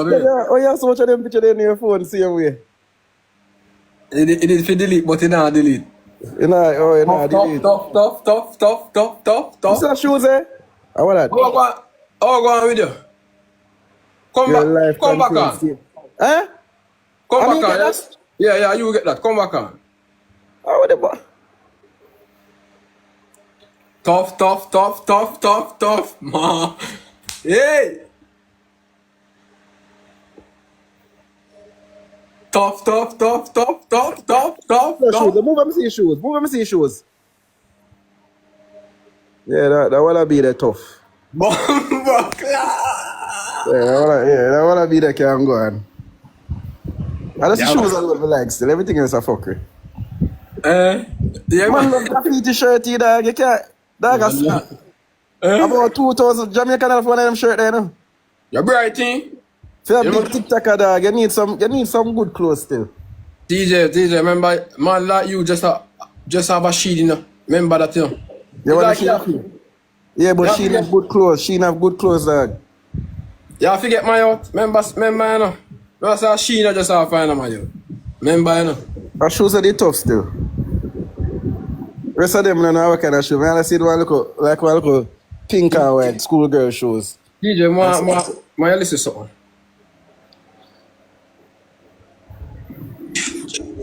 Oh, yeah, so much of them picture in your phone, same way. It is for delete, but it not delete. You know, oh, you know, delete. You see Tough. the shoes, eh? I want that. How go on with you? Come Your back, life come back contains on. state. Eh? Come I back mean, on, get that? yes? Yeah, you get that. Come back on. Oh, what the boy? Tough. Ma. Hey! Tough. The shoes. Move them see shoes. Move them see shoes. Yeah, that wanna be the tough. Bomba That wanna be the can go on. And that's the Yeah, shoes I love like still. Everything else a fuckery. yeah, Man, man. love graffiti shirt, dog. You can't. Dog, about 2,000 Jamaican for one of them shirt there, you know. You're bright, eh? For a You big know, TikToker, dog, you need some good clothes still. DJ, remember, man like you just have a sheet, you know. Remember that, you know. You It's wanna like, see that? Yeah, but you she have good clothes. She have good clothes, dog. forget my out. Remember, you know. Remember, say she you know, just have find my out. Remember, you know. Her shoes are the tough still. Rest of them don't know what kind of shoes. I see the one look pink and white schoolgirl shoes. DJ, my listen something.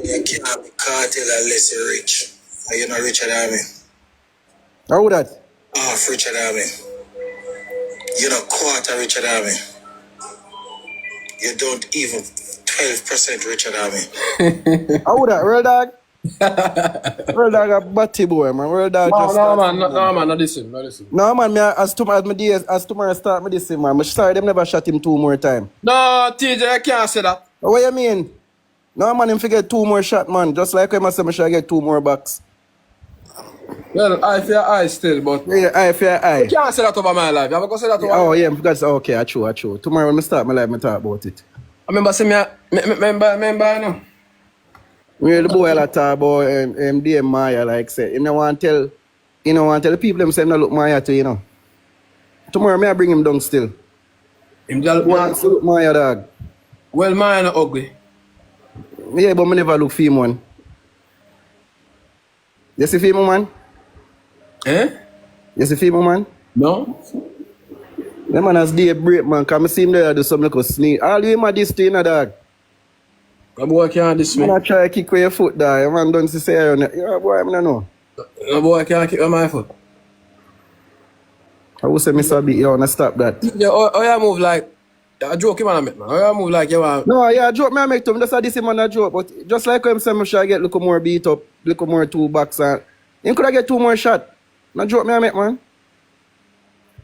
You can't be cartel unless you're rich. Are you not richer than me? How would that? Half richer than me. You're not quarter richer than me. You don't even 12% richer than me. How would that? Real dog? Real dog a batty boy, man. Real dog just No, start. man, not listen. No, man, as tomorrow start me this, man. I'm sorry them never shot him 2 more times. No, TJ, I can't say that. What you mean? No, man, him forget 2 more shot, man. Just like when I say I should get 2 more bucks. Well, I fear I still, but Yeah, eye for eye. you can't say that over my life. You ever go say that over Oh, yeah, because, okay, I true. Tomorrow when I start my life, I talk about it. I remember saying remember, you know. When the boy like talk about DM Maya, like say, you know want tell the people them say no look Maya to, you know. Tomorrow may I bring him down still. Him just Want to look Maya, dog. well, mine are ugly. Yeah, but I never look for him, man. You see film, man? Eh? You see film, man? No? The man has day break, man. Because I see him there do something like a sneak. All you my this thing, dog. The boy can't diss me. Man, I try to kick with your foot, dog. Your man don't say, yeah, boy, I don't know. The boy can't kick on my foot. I would say, Mr. B, you want to stop that. Yeah, oh, yeah, move like a joke, man. Oh, yeah, move like you want. No, yeah, joke me I make to him. Just a this man a joke. But just like him say, I should get look more beat up, look more 2 bucks. And him could have get 2 more shot. No joke me I make, man.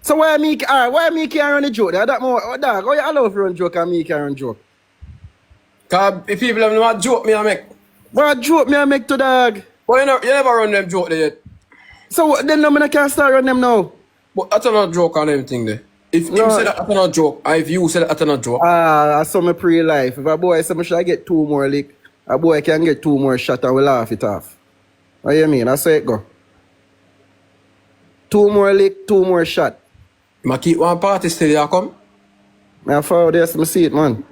So why me can't run the joke? That more, oh, dog, how you allow for run joke and me can't run joke? Because if people have not joke me, I make. What joke me I make to dog? But you never run them joke there yet. So then no, I can't start run them now. But that's not joke on everything there. If No. him say that that's not joke, and if you say that that's not joke, I saw me pre-life. If a boy say I should get 2 more lick, a boy can get 2 more shot and we laugh it off. What you mean? That's how it go. 2 more lick, 2 more shot. I keep one party still, you come. I forward this, I see it, man.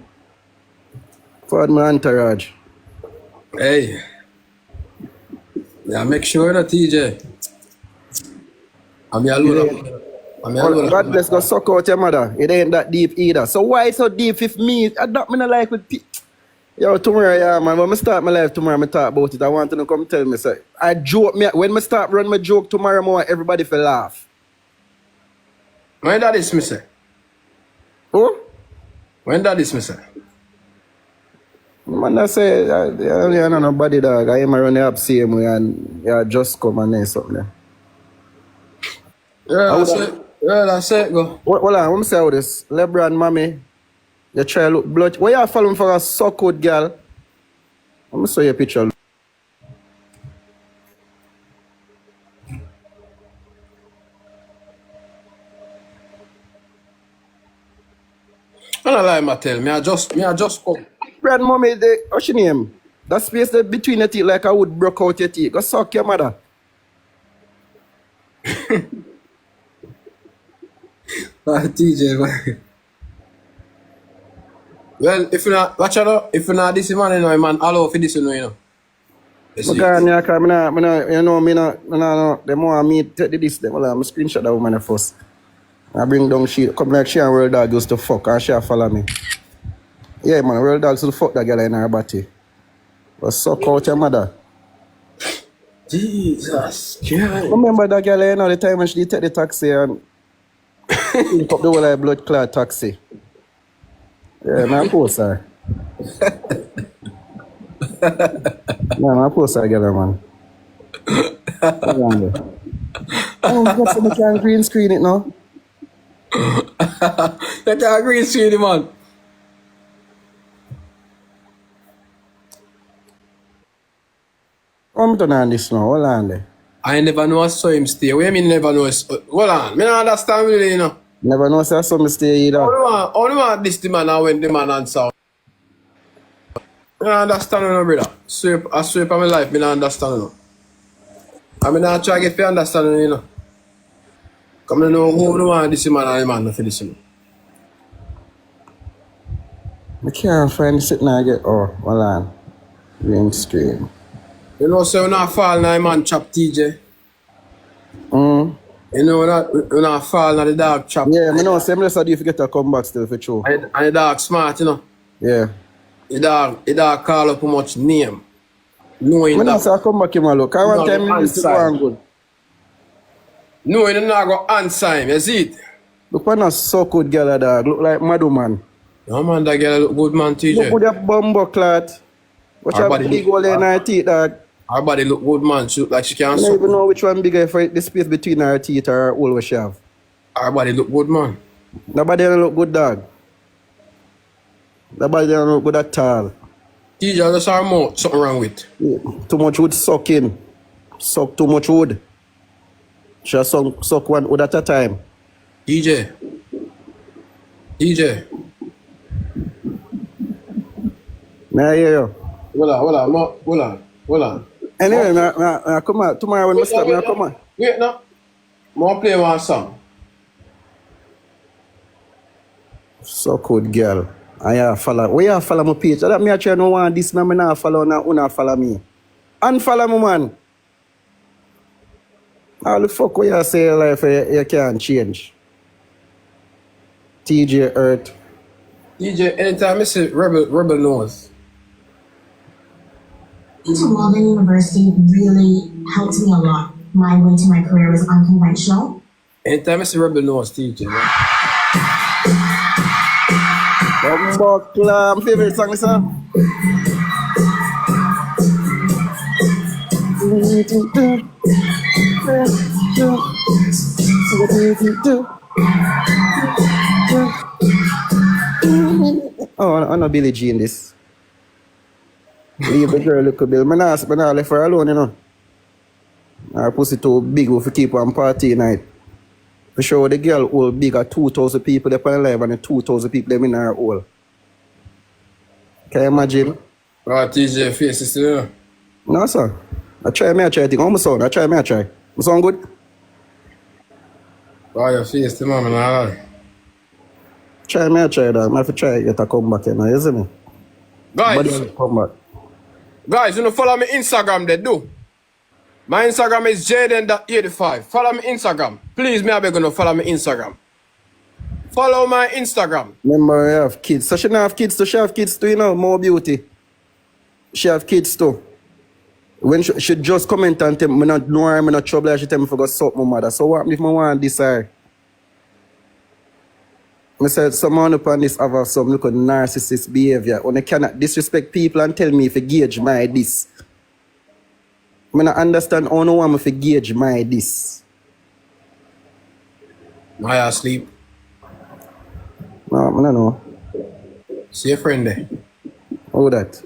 Forward my entourage. Hey. Yeah, make sure that TJ. I'm your Well, God bless, go suck out your mother. It ain't that deep either. So why so deep if me? I don't mean like with yo, tomorrow, yeah, man. When I start my life tomorrow, I talk about it. I want to come tell me, say, I joke me. When I start run my joke tomorrow, I want everybody to laugh. When that is, me say? Oh? When that is, me say? Man, I say, I don't know nobody, dog. I am run the up same way and yeah, just come and say something there. Yeah, that's it. Yeah, that's it, go. Hold on, let me say how this. LeBron, mommy, you try to look blood. Why you following for a so good girl? Let me show you a picture. I don't lie, my tell me. I just come. LeBron, mommy, what's your name? That space there between your teeth like I would broke out your teeth. Go suck your mother. TJ, man. Well, if you not watch out, if you not this man, you know, man, allow for this, you know. You see. Because them want me to take this, them, well, I'm screenshot that woman first. I bring down she, come like she and World Dog used to fuck, and she follow me. Yeah, man, World Dog used to fuck that girl in her body. But suck out your mother. Jesus Christ. Remember that girl, you know, the time when she take the taxi and pick up the whole like blood clot taxi. Yeah, man, I post her. Yeah, man, I post her girl, man. Oh, got so much on green screen it now. You can't agree with the man. I'm done on this now, hold on there. I never know I saw him stay. What do you mean never know? Hold on, me don't understand really, you know. Never know say I saw me stay either. Only want this the man and when the man answer. I don't understand, you know, brother. I swear for my life, me don't understand, you know. I mean, I try to get to understand, you know. Come to know who the want this man and the man for this, you know. I can't find the sitting I get. Oh, hold on. Green screen. You know, so when I fall, now man chop TJ. You know, when I fall, now the dog chop. Yeah, I know, same as I do if you get a comeback still for sure. And the dog smart, you know. Yeah. The dog call up how much name. Knowing I that. say I come back him a look. I want time minutes to go and good. Knowing you not go answer him, you see it? Look on a so good girl dog. Look like Madu man. No man, that girl look good man, TJ. Look with that bumbo clot. Watch Her out body big look- hole in her teeth dog. Her body look good man, she look like she can I don't suck. even know which one bigger for the space between her teeth or her hole where she have. Her body look good man. Nobody don't look good dog. Nobody don't look good at all. TJ just her mouth, something wrong with. Yeah. Too much wood sucking. Suck too much wood. She suck one wood at a time. TJ. May I hear you? Hold on. Anyway, I come out. Tomorrow when I start, I come out. Wait now. I want to play one song. So good girl. I follow. Where you follow my page? That me actually no want this now. Me not follow now. Una follow me. Unfollow me, man. All the fuck what you say in life you can't change. TJ Earth. TJ, anytime I say Rebel knows. Going to Walden University really helped me a lot. My way to my career was unconventional. Anytime I say Rebel knows, TJ. My favorite song, listen. Oh, I know Billie Jean this. Leave the girl look a bit. I not left her alone, you know. Her pussy too big if you keep on party night. For sure the girl hole big at 2,000 people they on live and 2,000 people them in her hole. Can you imagine? Right, TJ face is still. No sir. I try. Think how my sound? I try. My sound good? Right, your face the man, alright. Try dog. I have to try get a come back, you know, you see me? Guys, Come back. Guys, you know follow me Instagram there, do. My Instagram is Jayden.85. Follow me Instagram. Please, me I beg you to follow me Instagram. Follow my Instagram. Remember, I have kids. So she not have kids too. She have kids too, you know, more beauty. She have kids too. When she just comment and tell me not know her, I'm not trouble, she tell me for go suck my mother. So what if I want this her? I said, someone upon this have some look at narcissist behavior. When I cannot disrespect people and tell me if you gauge my this. I don't understand how no one if you gauge my this. I asleep. No, I don't know. See your friend there. Who that?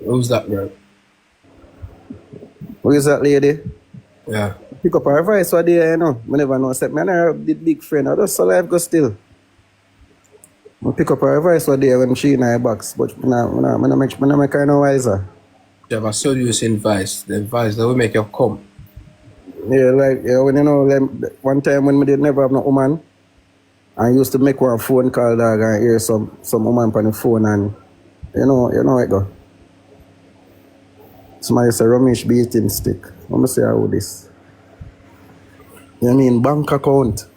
Who's that girl? Who is that lady? Yeah. Pick up her voice what day, you know. I never know. Except me and her the big friend. I just saw life go still. I pick up her voice what day when she in her box. But I make her no wiser. Jabass, so using advice. The advice that will make you come. Yeah, like, yeah, when you know, like, one time when we did never have no woman, I used to make one phone call, dog, and hear some woman on the phone, and you know it go. Somebody say Ramesh beating stick. Let me say how this. You mean bank account?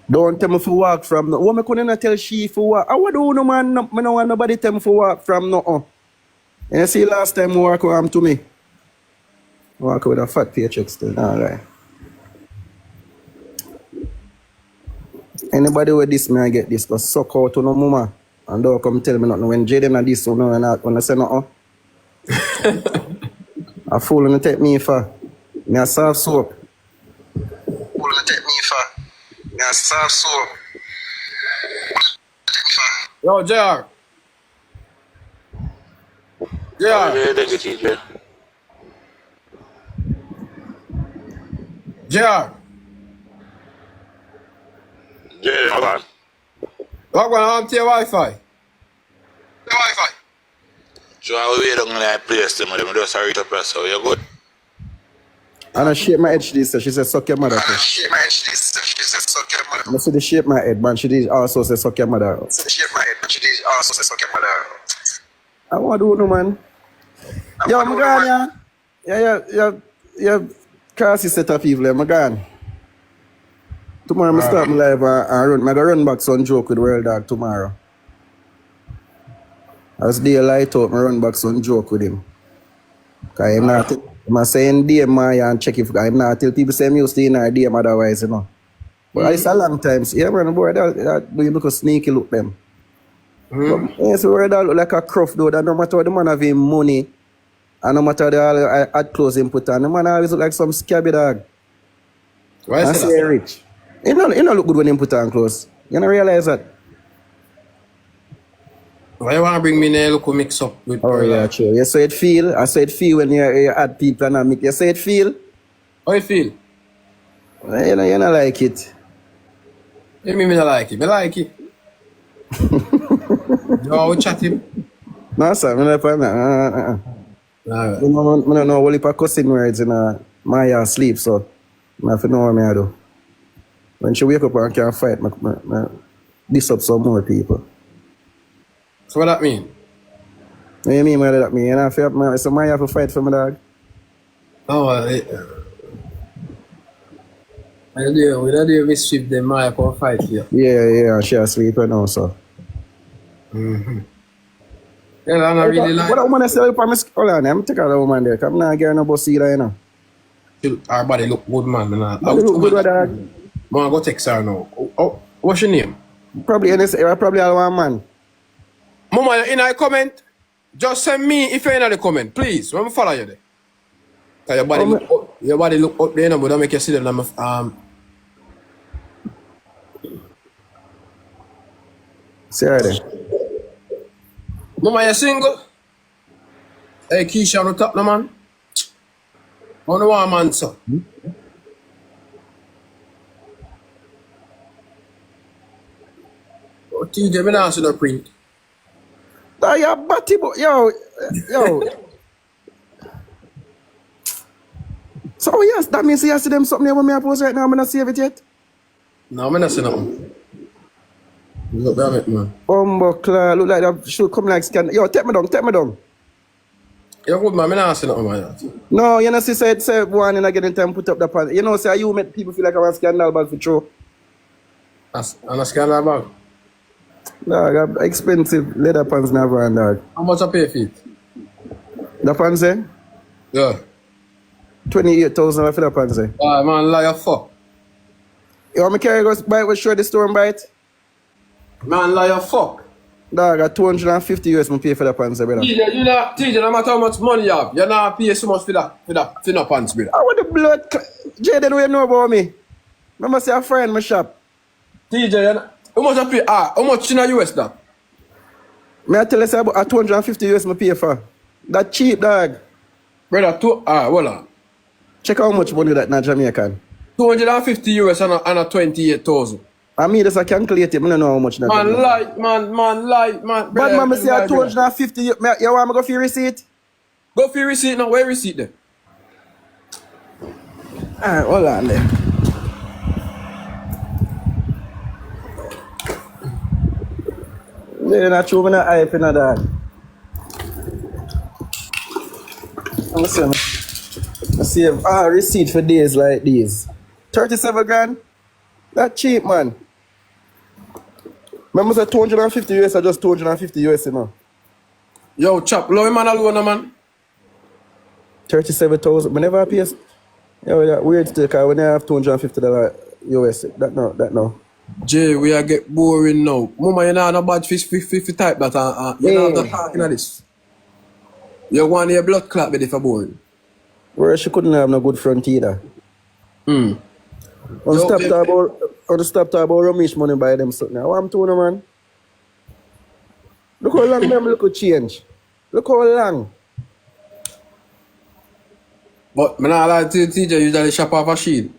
Don't tell me to walk from no. What me couldn't tell she for walk? I would do no man. No, I don't want nobody tell me to walk from no. And you see last time you walk home to me. Walk with a fat paycheck still. Alright. Anybody with this me I get this, go suck out to no mama. And don't come tell me nothing. When Jayden and this one when I say nothing. A fool and take me for. Me a soft soap. Fool and take me for. Me a soft soap. Yo, JR. JR. JR. Yeah, hold on. What going on to your Wi-Fi? So I will wait on that place to me. I'm just hurry to press, so you're good. And I shape my head, she said, suck your mother. I shape my head, she said, suck your mother. I said, the shape my head, man. She did also say, suck your mother. Shape my head, man. She did also say, suck your mother. I want to do no, man. Yo, I'm gone, yeah. Yeah. Classy set of people, I'm gone. Tomorrow, I start my live and run. I'm going to run back some joke with World Dog tomorrow. As day light out, I run back some joke with him. Because I'm not... I'm saying DM and check if I'm not till people say I'm used to in our DM otherwise, you know. But it's a long time. So, yeah, man, boy, that do you look a sneaky look them. But, yes, we that look like a cruff though, that no matter what the man have him money, and no matter the ad clothes him put on, the man always look like some scabby dog. Why is that? Rich. He don't look good when him put on clothes. You don't realize that? Why you want to bring me in a look mix up with yeah, true. You say it feel. I say it feel when you add people and make. You say it feel. How you feel? You don't like it. You mean me not like it? I like it. No, we chatting. No, sir. I don't know what if cussing words in my sleep, so I have to know what I do. When she wake up and can't fight, I diss up some more people. So what that mean? What do you mean what that mean? I feel so I have to fight for my dog. Oh, we don't do mischief, then Maya can fight here. Yeah, she has sleep right now, so. Mm-hmm. Yeah, I'm not really like... What woman I say, hold on, I'm taking a woman there, because I'm not getting no bossy there, you know. Our body look good, man. Body look good with dog. Man, go text her now. Oh, what's your name? Probably all one man. Mama, in a comment, just send me if you're in the comment, please. Let me follow you there. Cause your body look up there, but don't make you see them. See her there. Mama, you single? Hey, Keisha on the top, no man. On the one man, sir. Oh, TJ, me not see the print. Your body, yo. So yes, that means you see them something there when me post right now. I'm not save it yet. No, I'm not seeing nothing. Look at it, man. Look like that should come like scan. Yo, take me down. You're good, man. I'm not seeing nothing, man. No, you know, say one and I get in time put up the pan. You know, say you make people feel like I want scandal bag for true. And a scandal bag? No, I got expensive leather pants never and dog. How much I pay for it? The pants, eh? Yeah. 28,000 for the pants, eh? Man, lie fuck. You want me carry go buy it with show the store and buy it? Man, lie fuck. Dog, I got 250 US me pay for the pants, eh, brother. TJ, no matter how much money you have, you not pay so much for the pants, brother. I want the blood. Jayden, what you know about me? Remember say a friend my shop. TJ, how much I pay? How much in the US that? Me I tell you say about 250 US me pay for. That cheap, dog. Brother, hold on. Check how much money that in Jamaican. 250 US and a 28,000. I mean, just I calculate it, I don't know how much that. Man, lie. But man, I say 250 US. You want me to go for your receipt? Go for your receipt now. Where receipt then? Alright, hold on there. They're not true, I'm not hype in that. I'm saying, I save receipt for days like these. 37 grand? That cheap, man. Remember, say 250 US, I just 250 US, you know. Yo, chap, low man alone, man. 37,000. Whenever I pay, yo, that weird still, because when I have $250 US, that no. Jay, we are get boring now. Mama, you know, no bad fish, 50 type that, you know, not talking of this. You want your blood clot, but if you're boring. Where she couldn't have no good front either. Hmm. On stop talk about Ramesh money by them something. What I'm telling you, man? Look how long them look at change. Look how long. But I not like to TJ usually shop off a sheet.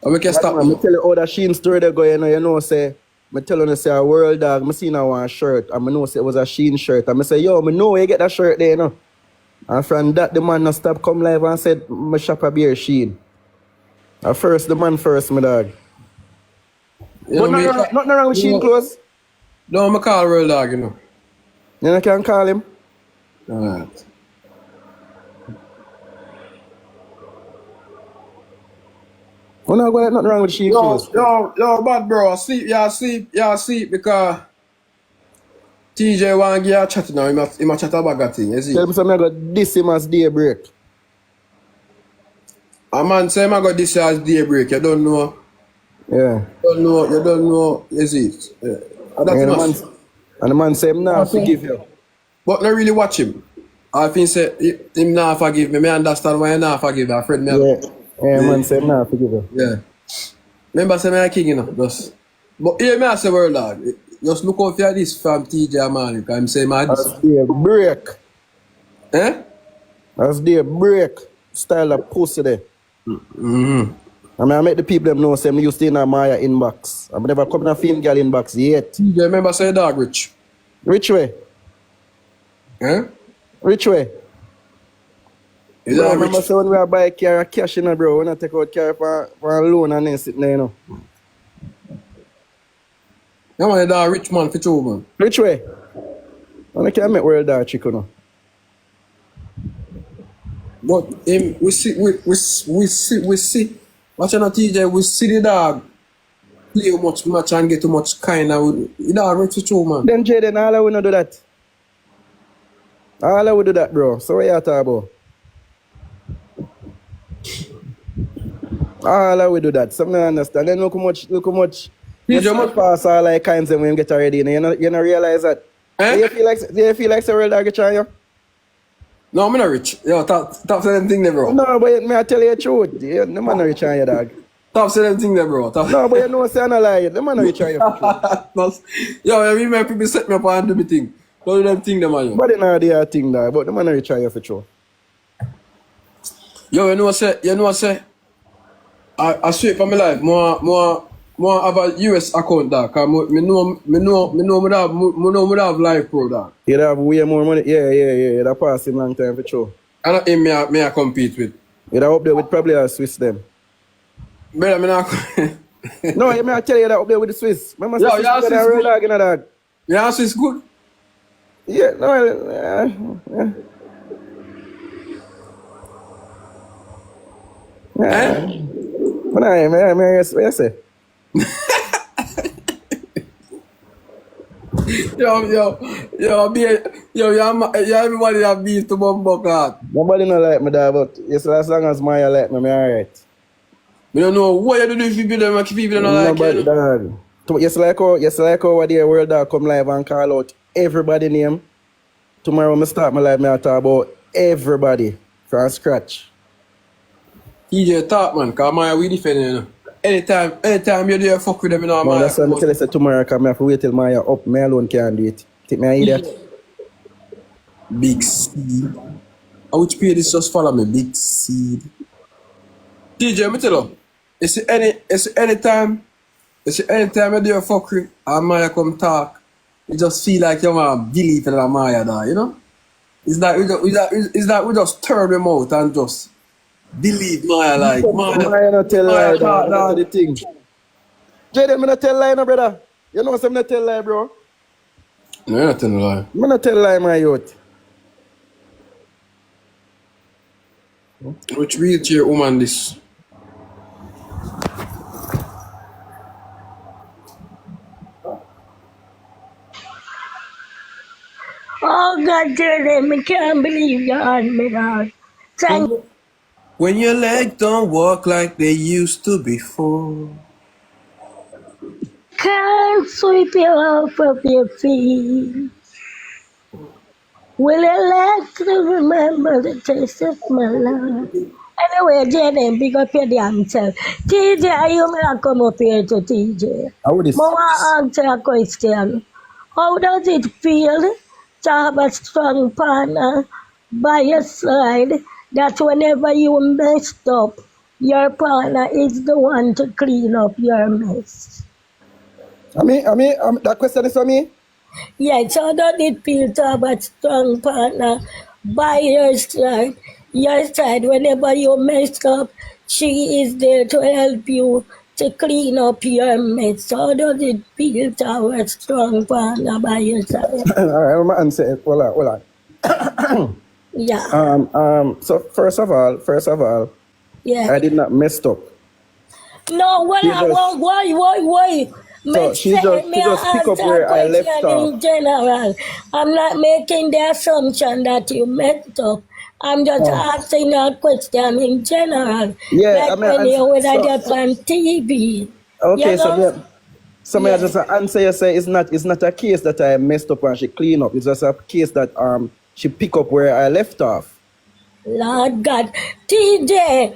And we can stop. I tell you how that Sheen story they go, you know, say, I tell you, say, a world dog, I seen her one shirt, and I know say it was a Sheen shirt. And I say, yo, I know where you get that shirt there, you know. And from that, the man not stop come live and said, I shop a beer Sheen. At first, the man first, my dog. You But know, nothing wrong with Sheen clothes. No, I'm call real dog, you know. You know, can call him. Alright. Well, no, nothing wrong with Sheen clothes. Yo, bad bro, sleep because TJ want to give a chat now, he might chat about that thing, you see? Tell me something, I got this him as day break. A man say I got this as day break, you don't know. Yeah. You don't know, you see? Yeah. And the man say, I'm not forgive you. But not really watch him. I think say him not forgive me. I understand why he not forgive a friend. Yeah, man say, I'm not forgive you. Yeah. Remember say I'm a king, you know. Just. But here me I say world dog. Just look out for this from TJ man. Because I'm saying my That's their break. Eh? That's their break. Style of pussy there. Mm-hmm. I mean, I make the people them know say me used to in a Maya inbox. I never come in a film girl inbox yet. TJ remember say dog rich. Rich way. Eh? Rich way. Is Bro, I that remember rich? say when we are buy car cash in bro, when I take out car for a loan and then sitting there, you know. You want a dog rich man for two man. Rich way. And I can't make world that chick, you know. But him we see. Watching a TJ, we see the dog play much match and get too much kind of the dog rich for two man. Then Jayden, all I will not do that. All I will do that, bro. So what you talking about? All I will do that. Something I understand. Then look how much. Yeah, You much pass all like kinds of when you get ready. You know realize that. Eh? Do you feel like the world I get you? No, I'm not rich. Yo, stop saying them thing there, bro. No, but me I tell you the truth. The man not rich on you, dog. Stop saying them thing there, bro. Stop. No, but you know say I not lie. The man not rich on you for sure. Yo, every man people set me up and do me thing. Don't do them thing them man, yo. But they not the thing, dog. But the man not rich on you for sure. Yo, you know what say? I swear for my life, more have a US account, dog. Cause me know have life pro, dog. You have way more money. Yeah. That pass him long time for sure. And not him me I compete with. You up there with probably a Swiss them. Brother, me not. No, I mean I tell you that up there with the Swiss. Remember Yo, Swiss yeah, better Swiss real good. dog, you know, dog. Yeah, so it's good. Yeah, no, yeah. Eh? But I say. Yo, everybody have beef to bumbo card. Nobody not like me, dog, but yes, as long as Maya like me alright. Me don't know what you do if people don't like Nobody, you. dog. Yes, like how the world dog come live and call out everybody name. Tomorrow I start my live, I talk about everybody from scratch. TJ talk, man, because Maya we defend you know. Anytime you're there, fuck with them, you know, Man, Maya. that's why I tell you say tomorrow because I have to wait till Maya up. Me alone can't do it. Think me an idiot? Big seed. And which page is just follow me? Big seed. TJ, me tell you, anytime you're there, fuck with and Maya come talk, you just feel like you want to believe in Maya, da, you know? It's like we just turn them out and just Believe Maya like Maya not tell Maya lie, talk, dog. That's dog. the thing. Jayden, me not tell lie, no, brother. You know some not tell lie, bro. No, you're not telling a lie. Me not tell lie, my youth. Which wheelchair woman this? Oh God, Jayden, I can't believe you on me, dog. Thank When your legs don't walk like they used to before. Can't sweep you off of your feet. Will you like to remember the taste of my love? Anyway, Jayden, pick up your damn self. TJ, you may not come up here to TJ. How this? Mama answer a question. How does it feel to have a strong partner by your side that whenever you messed up, your partner is the one to clean up your mess? That question is for me. Yes, how does it feel to have a strong partner by your side? Your side, whenever you mess up, she is there to help you to clean up your mess. How does it feel to have a strong partner by your side? Alright, I'm gonna answer it. Hold on. Yeah, So first of all, yeah. I did not mess up. No, She just why? so she Me just pick up answer a where I left question off. in general. I'm not making the assumption that you messed up. I'm just Oh. asking a question in general. Yeah, I Like mean when you would have so just on TV. You okay, know? may I Yeah. just answer you say it's not a case that I messed up and she clean up. It's just a case that she pick up where I left off. Lord God. TJ,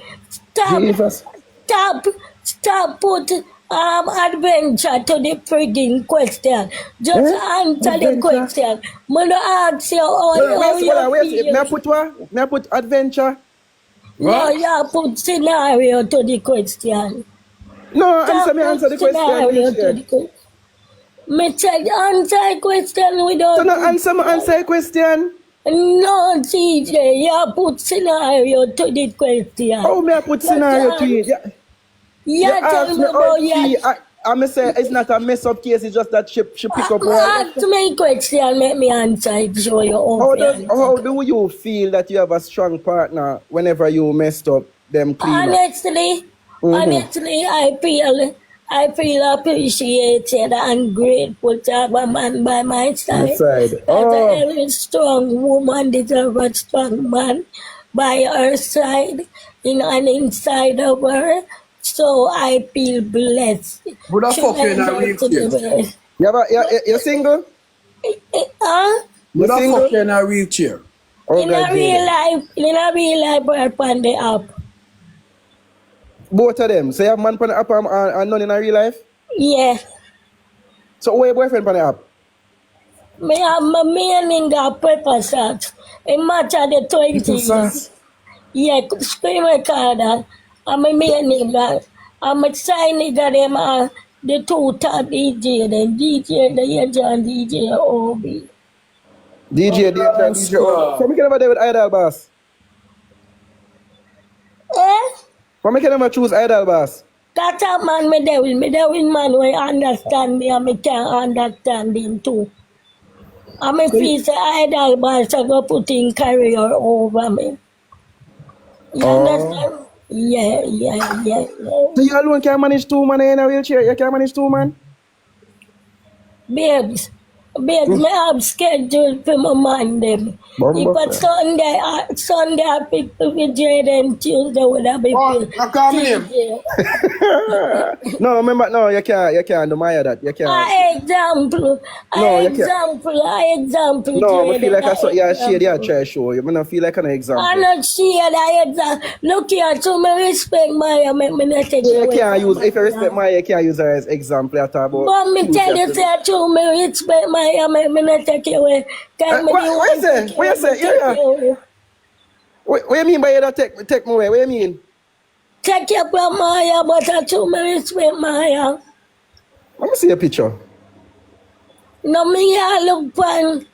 Jesus. stop, stop put adventure to the frigging question. Just Eh? answer the Adventure. question. I'm gonna ask you how you Wait, may I feel. put what? May I put adventure? No, What? you put scenario to the question. No, Stop answer put the question, scenario to DJ. the question. Me said answer question So without no put answer a question. no, TJ, you put scenario to the question. How may I put Just scenario to it? Yeah. You yeah, tell ask me me how about it your feel. I say it's not a mess up case, it's just that she pick up where I left. ask me question, make me answer it, show you How answer. do you feel that you have a strong partner whenever you messed up, them clean up? Honestly, I feel appreciated and grateful to have a man by my My side. side. As a Oh, very strong woman deserves a strong man by her side and inside of her. So I feel blessed. Who the fuck you in a Tremendously wheelchair? blessed. you're single? Huh? Who You the single? fuck you in a wheelchair? Oh In God, a real Jayden. life, we're on the app. Both of them. So you have man on the app and none in a real life? Yeah. So who your boyfriend on the app? Me have my meaning of pepper sauce. In March of the People 20th. sauce. Yeah, screen recorder. I'm a meaning that. I'm a signing that them the two top DJ, the DJ, the agent DJ Obi. DJ, DJ. Oh, Squad. from me can never do with Idol Boss. Eh? From me can never choose Idol Boss. That's a man me there with man when understand me and me can understand him too. I'm a piece of idol boss I go put in career over me. You Oh. understand? Yeah. So you alone can manage two man in a wheelchair? You can manage two man? Babes, me have schedule for my man them. If a Bumbo. Sunday I pick up with Jayden, Tuesday would have been What? I call me name. TJ. No, remember, no, you can't do my that. You can't. Example, No, you can't. No, I feel like I saw yeah, shade, yeah, example. try show you. I don't feel like an I example. not share that example. Look here, to me respect my make me not take So it you away can't from use, my if you respect now. my, you can't use her as example at all about But me things you tell have you to do. say to me respect my make me not take it away. Tell me the What you one take say? it What away, you me say? Yeah, take yeah. it away. What you mean by you don't take me away? What you mean? Take you from Maya, but I to me respect Maya. Let me see a picture. No me ya look pan.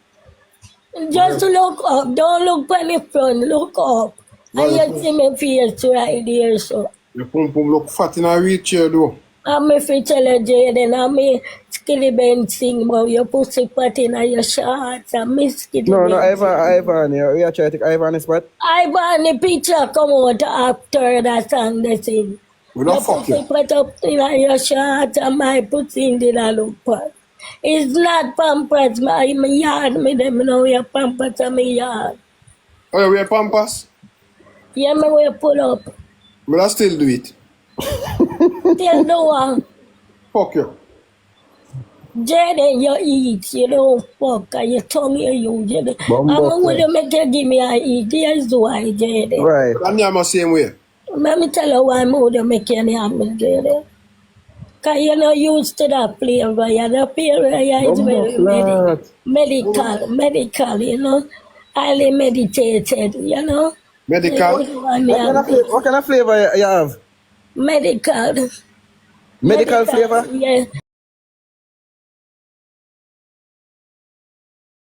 Just look up. Don't look on the front. Look up. And you see me face right there, so. Your pum pum look fat in a wheelchair though. I'm if you tell you, Jayden, I'm me skilly Ben sing about your pussy pot in your shorts. I'm me skilly No, Ben sing. Ivan, we are trying to take Ivan spot. Ivan, the picture come out after that song they sing. We Your don't fuck pussy you. pot up in your shorts and my pussy in the look pot. It's not pampers, my yard, me them know your pampers in my yard. Oh, you wear Pampers? Yeah, me will pull up. But I still do it. Tell no one. Fuck you. Jayden, you eat, you don't fuck, and your tongue you use. I'm going to make you give me a eat. Here's why, Jayden. Right. And I'm the same way. Let me tell you why I'm going to make you name me, Jayden. Because you're not used to that flavor. You're not flavor, it's very medical, you know. Highly meditated, you know. Medical? What kind of flavor you have? Medical. Medical flavor? Yeah.